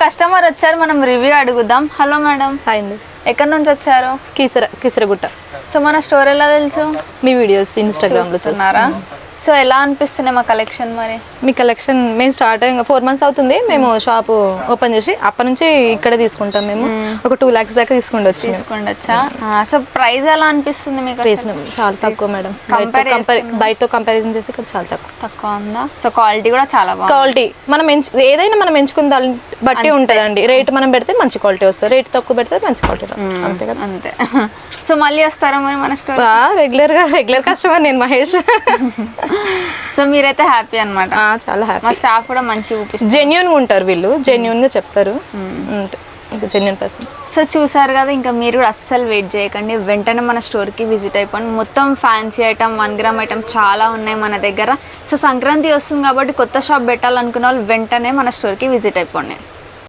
Customer వచ్చారు, మనం review అడుగుదాం. Hello madam. హాయ్ అండి. ఎక్కడి నుంచి వచ్చారు? కీసరగుట్ట. సో మన స్టోర్ ఎలా తెలుసు? మీ వీడియోస్ ఇన్స్టాగ్రామ్లో చూస్తున్నారా? సో ఎలా అనిపిస్తున్నాయి మా కలెక్షన్? మరి మీ కలెక్షన్ మేము స్టార్ట్ అయ్యి 4 months అవుతుంది. మేము షాప్ ఓపెన్ చేసి అప్పటి నుంచి ఇక్కడే తీసుకుంటాం. మేము ఒక 2 lakhs దాకా తీసుకుండొచ్చా? సో ప్రైస్ ఎలా అనిపిస్తుంది మీకు? చాలా తక్కువ మేడం. బయటతో కంపారిజన్ చేసి ఇక్కడ చాలా తక్కువ ఉందా? సో క్వాలిటీ కూడా చాలా బాగుంది. క్వాలిటీ ఏదైనా మనం ఎంచుకున్న దాన్ని బట్టి ఉంటుందండి. రేట్ మనం పెడితే మంచి క్వాలిటీ వస్తుంది, రేట్ తక్కువ పెడితే మంచి క్వాలిటీ అంతే కదా. అంతే. సో మళ్ళీ వస్తారా మరి మన స్టోర్? రెగ్యులర్ కస్టమర్ నేను, మహేష్. సో మీరైతే హ్యాపీ అన్నమాట? చాలా హ్యాపీ. మా స్టాఫ్ కూడా మంచిగా చూపిస్తారు, జెన్యూన్ గా ఉంటారు వీళ్ళు, జెన్యూన్ గా చెప్తారు. Genuine persons. సో చూసారు కదా, ఇంకా మీరు కూడా అస్సలు వెయిట్ చేయకండి, వెంటనే మన స్టోర్కి విజిట్ అయిపోండి. మొత్తం ఫ్యాన్సీ ఐటమ్, 1 gram ఐటమ్ చాలా ఉన్నాయి మన దగ్గర. సో సంక్రాంతి వస్తుంది కాబట్టి కొత్త షాప్ పెట్టాలనుకున్న వాళ్ళు వెంటనే మన స్టోర్కి విజిట్ అయిపోండి.